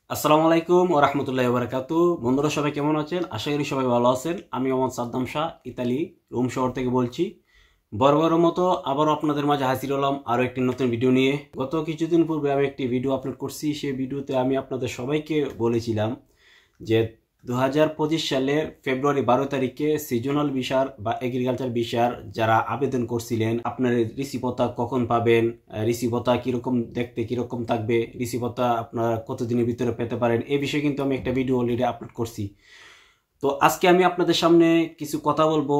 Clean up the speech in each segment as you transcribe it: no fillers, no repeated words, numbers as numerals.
আসসালামু আলাইকুম ওয়া রাহমাতুল্লাহি ওয়া বারাকাতুহু। বন্ধুরা সবাই কেমন আছেন? আশা করি সবাই ভালো আছেন। আমি মোহাম্মদ সাদ্দাম শাহ, ইতালি রোম শহর থেকে বলছি। বরাবরের মতো আবারও আপনাদের মাঝে হাজির হলাম আরও একটি নতুন ভিডিও নিয়ে। গত কিছুদিন পূর্বে আমি একটি ভিডিও আপলোড করছি। সেই ভিডিওতে আমি আপনাদের সবাইকে বলেছিলাম যে 2025 সালের ফেব্রুয়ারি 12 তারিখে সিজনাল ভিসার বা এগ্রিকালচার ভিসার যারা আবেদন করছিলেন, আপনার রিসিভতা কখন পাবেন, রিসিভতা কিরকম দেখতে কিরকম থাকবে, রিসিভতা আপনারা কতদিনের ভিতরে পেতে পারেন, এই বিষয়ে কিন্তু আমি একটা ভিডিও অলরেডি আপলোড করছি। তো আজকে আমি আপনাদের সামনে কিছু কথা বলবো।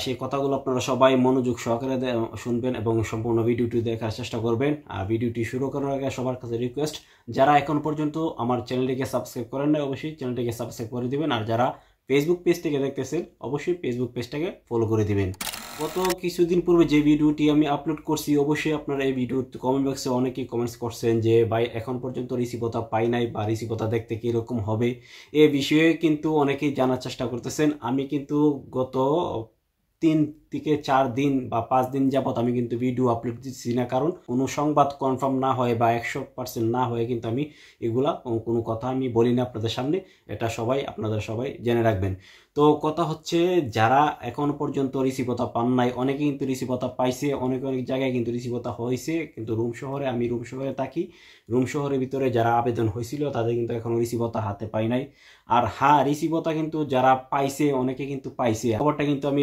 সেই কথাগুলো আপনারা সবাই মনোযোগ সহকারে শুনবেন এবং সম্পূর্ণ ভিডিওটি দেখার চেষ্টা করবেন। ভিডিওটি শুরু করার আগে সবার কাছে রিকোয়েস্ট, যারা এখন পর্যন্ত আমার চ্যানেলটিকে সাবস্ক্রাইব করেন না অবশ্যই চ্যানেলটিকে সাবস্ক্রাইব করে দিবেন, আর যারা ফেসবুক পেজ থেকে দেখতেছেন অবশ্যই ফেসবুক পেজটাকে ফলো করে দিবেন। গত কিছুদিন পূর্বে যে ভিডিওটি আমি আপলোড করছি, অবশ্যই আপনারা এই ভিডিও কমেন্ট বক্সে অনেকেই কমেন্টস করছেন যে ভাই এখন পর্যন্ত রিসিভতা পাই নাই বা রিসিভতা দেখতে কীরকম হবে, এ বিষয়ে কিন্তু অনেকেই জানার চেষ্টা করতেছেন। আমি কিন্তু গত 3 থেকে 4 দিন বা 5 দিন যাবত আমি কিন্তু ভিডিও আপলোড দিচ্ছি না, কারণ কোনো সংবাদ কনফার্ম না হয় বা 100% না হয়ে কিন্তু আমি এগুলা কোনো কথা আমি বলি না আপনাদের সামনে। এটা আপনাদের সবাই জেনে রাখবেন। তো কথা হচ্ছে, যারা এখন পর্যন্ত রিসিভতা পান নাই, অনেকে কিন্তু রিসিভতা পাইছে, অনেক জায়গায় কিন্তু রিসিভতা হয়েছে, কিন্তু আমি রুম শহরে থাকি। রুম শহরের ভিতরে যারা আবেদন হয়েছিল তাদের কিন্তু এখনো রিসিভতা হাতে পাই নাই। আর হ্যাঁ, রিসিভতা কিন্তু যারা পাইছে অনেকে কিন্তু পাইছে। খবরটা কিন্তু আমি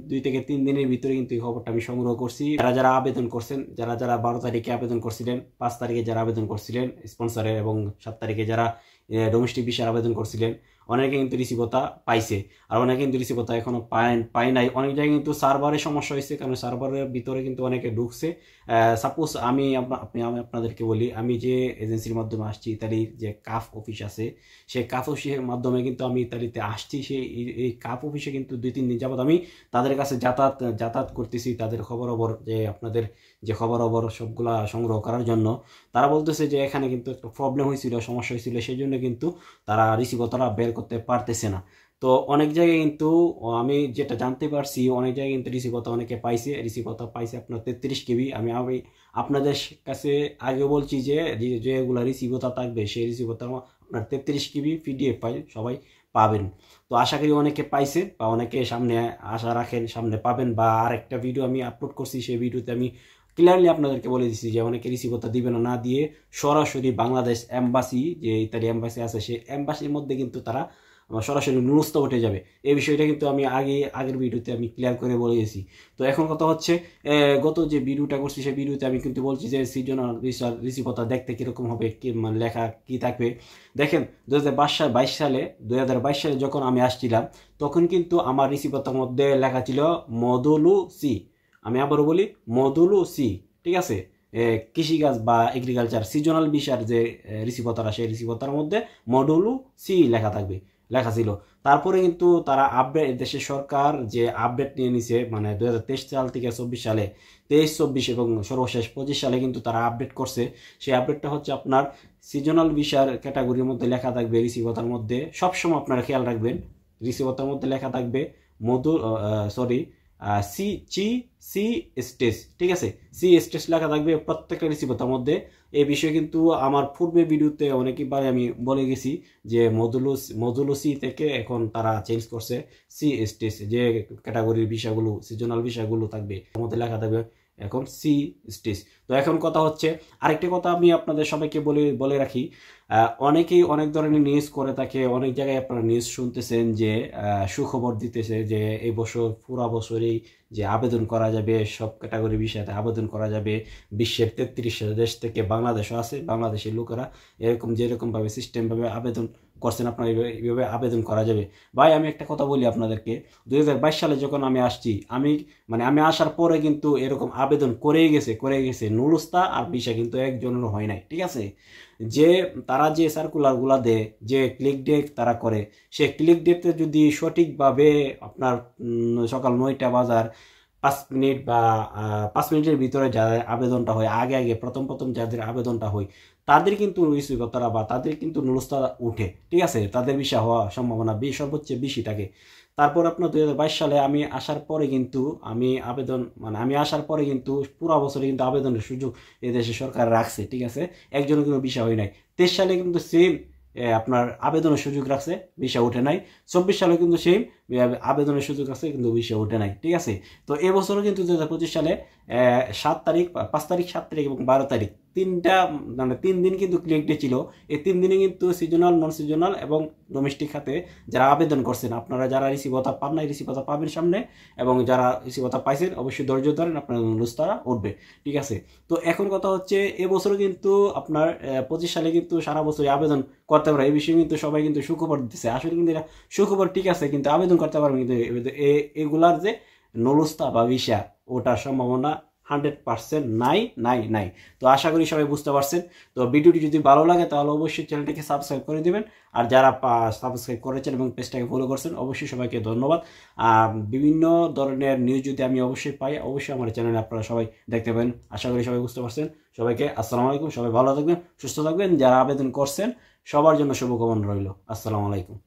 2 থেকে 3 দিনের ভিতরে কিন্তু এই খবরটা আমি সংগ্রহ করছি। যারা যারা আবেদন করছেন, যারা 12 তারিখে আবেদন করছিলেন, 5 তারিখে যারা আবেদন করছিলেন স্পন্সরের, এবং 7 তারিখে যারা ডোমেস্টিক ভিসার আবেদন করছিলেন, অনেকে কিন্তু রিসিভতা পাইছে, আর অনেকে কিন্তু রিসিভতা এখনো পায় নাই। অনেক জায়গায় কিন্তু সার্ভারের সমস্যা হয়েছে, কারণ সার্ভারের ভিতরে কিন্তু অনেকে ঢুকছে। সাপোজ আমি আপনাদেরকে বলি, আমি যে এজেন্সির মাধ্যমে আসছি, ইতালির যে কাফ অফিস আছে, সেই কাফ অফিসের মাধ্যমে কিন্তু আমি ইতালিতে আসছি। এই কাফ অফিসে কিন্তু 2-3 দিন যাবত আমি তাদের কাছে যাতায়াত করতেছি, তাদের খবরাখবর যে আপনাদের যে খবরাখবর সবগুলা সংগ্রহ করার জন্য। তারা বলতেছে যে এখানে কিন্তু একটা প্রবলেম হয়েছিল, সমস্যা হয়েছিল, সেই জন্য কিন্তু তারা রিসিভতারা বের করতে পারতেছে না। তো অনেক জায়গায় কিন্তু আমি যেটা জানতে পারছি, অনেক জায়গায় কিন্তু রিসিভতা অনেকে পাইছে। রিসিভতা পাইছে আপনার 33 কেবি। আমি আপনাদের কাছে আগে বলছি যে যেগুলো রিসিভতা থাকবে সেই রিসিভতা আপনার 33 কেবি পিডিএফ ফাইল সবাই পাবেন। তো আশা করি অনেকে পাইছে বা অনেকে সামনে আশা রাখেন সামনে পাবেন। বা আরেকটা ভিডিও আমি আপলোড করছি, সেই ভিডিওতে আমি ক্লিয়ারলি আপনাদেরকে বলে দিচ্ছি যে অনেকে রিসিভতা দিবে না, না দিয়ে সরাসরি বাংলাদেশ এম্বাসি, যে ইতালি এম্বাসি আছে, সেই এম্বাসির মধ্যে কিন্তু তারা সরাসরি নুরস্ত উঠে যাবে। এই বিষয়টা কিন্তু আমি আগের ভিডিওতে আমি ক্লিয়ার করে বলে গেছি। তো এখন কথা হচ্ছে, গত যে ভিডিওটা করছি সেই ভিডিওতে আমি কিন্তু বলছি যে সিজনাল রিসিভতা দেখতে কিরকম হবে, কি মানে লেখা কি থাকবে। দেখেন 2022 সালে যখন আমি আসছিলাম, তখন কিন্তু আমার রিসিভতার মধ্যে লেখা ছিল মদুলু সি। আমি আবারও বলি, মদুলু সি, ঠিক আছে। কৃষিকাজ বা এগ্রিকালচার সিজনাল ভিসার যে রিসিভতারা, সেই রিসিভতার মধ্যে মডুলু সি লেখা ছিল। তারপরে কিন্তু তারা আপডেট, দেশের সরকার যে আপডেট নিয়ে নিছে, মানে 2023 সাল থেকে 24 সালে, 23-24 এবং সর্বশেষ 25 সালে কিন্তু তারা আপডেট করছে। সেই আপডেটটা হচ্ছে আপনার সিজনাল ভিসার ক্যাটাগরির মধ্যে লেখা থাকবে রিসিভতার মধ্যে। সবসময় আপনারা খেয়াল রাখবেন, রিসিভতার মধ্যে লেখা থাকবে মধু সরি সি চি সি স্টেজ, ঠিক আছে, সি স্টেজ লেখা থাকবে প্রত্যেকটা রিসিভতার মধ্যে। এই বিষয়ে কিন্তু আমার পূর্বে ভিডিওতে অনেকবার আমি বলে গেছি যে মদুলো সি থেকে এখন তারা চেঞ্জ করছে সি স্টেজ, যে ক্যাটাগরির বিষয়গুলো সিজনাল বিষয়গুলো থাকবে তার মধ্যে লেখা থাকবে এখন সি স্টেজ। তো এখন কথা হচ্ছে, আরেকটা কথা আমি আপনাদের সবাইকে বলে রাখি, অনেকেই অনেক ধরনের নিউজ করে থাকে, অনেক জায়গায় আপনারা নিউজ শুনতেছেন যে সুখবর দিতেছে যে এই বছর পুরা বছরেই যে আবেদন করা যাবে, সব ক্যাটাগরি বিষয়তে আবেদন করা যাবে। বিশ্বের 33 দেশ থেকে বাংলাদেশও আছে, বাংলাদেশের লোকেরা এরকম যেরকমভাবে সিস্টেমভাবে আবেদন করছেন আপনারা এইভাবে আবেদন করা যাবে। ভাই আমি একটা কথা বলি আপনাদেরকে, 2022 সালে যখন আমি আসছি, আমি আসার পরে কিন্তু এরকম আবেদন করেই গেছে নুরুস্তা আর ভিসা কিন্তু একজনেরও হয় নাই, ঠিক আছে। যে তারা যে সার্কুলারগুলা দেয়, যে ক্লিক ডেট তারা করে, সে ক্লিক ডেটে যদি সঠিকভাবে আপনার সকাল 9টা বাজার 5 মিনিট বা 5 মিনিটের ভিতরে যাদের আবেদনটা হয়, আগে প্রথম যাদের আবেদনটা হয়, তাদের কিন্তু রিসিভতারা বা তাদের কিন্তু নুরুস্তা উঠে, ঠিক আছে, তাদের ভিসা হওয়া সম্ভাবনা সর্বোচ্চ বেশি থাকে। তারপর আপনার 2022 সালে আমি আসার পরে কিন্তু আমি আসার পরে কিন্তু পুরো বছরে কিন্তু আবেদনের সুযোগ এদেশে সরকার রাখছে, ঠিক আছে, একজনের কিন্তু বিষয় হয় নাই। 23 সালে কিন্তু সেম আপনার আবেদনের সুযোগ রাখছে, ভিসা ওঠে নাই। 24 সালে কিন্তু সেই আবেদনের সুযোগ আছে, কিন্তু ভিসা ওঠে নাই, ঠিক আছে। তো এবছরও কিন্তু 2025 সালে 7 তারিখ, 5 তারিখ, 7 তারিখ এবং 12 তারিখ তিনটা মানে 3 দিন কিন্তু ক্লিক ডে ছিল। এই 3 দিনে কিন্তু সিজনাল, নন সিজনাল এবং ডোমেস্টিক খাতে যারা আবেদন করছেন, আপনারা যারা রিসিভ ভাতা পান নাই, রিসিভ ভাতা পাবেন সামনে, এবং যারা রিসিভ ভাতা পাইছেন অবশ্যই ধৈর্য ধরেন, আপনার নুস্তারা উঠবে, ঠিক আছে। তো এখন কথা হচ্ছে এবছরও কিন্তু আপনার 25 সালে কিন্তু সারা বছর আবেদন করতে পারে, এই বিষয়ে কিন্তু সবাই কিন্তু সুখবর দিচ্ছে। আসলে কিন্তু এটা সুখবর, ঠিক আছে, কিন্তু আবেদন করতে পারবেন, কিন্তু এগুলার যে নলুস্তা বা ভিসা ওটার সম্ভাবনা 100% নাই নাই নাই। তো আশা করি সবাই বুঝতে পারছেন। তো ভিডিওটি যদি ভালো লাগে তাহলে অবশ্যই চ্যানেলটিকে সাবস্ক্রাইব করে দিবেন, আর যারা সাবস্ক্রাইব করেছেন এবং পেজটাকে ফলো করছেন অবশ্যই সবাইকে ধন্যবাদ। বিভিন্ন ধরনের নিউজ যদি আমি অবশ্যই পাই, অবশ্যই আমার চ্যানেলে আপনারা সবাই দেখতে পাবেন। আশা করি সবাই বুঝতে পারছেন। সবাইকে আসসালামু আলাইকুম, সবাই ভালো থাকবেন, সুস্থ থাকবেন। যারা আবেদন করছেন সবার জন্য শুভকামনা রইল। আসসালামু আলাইকুম।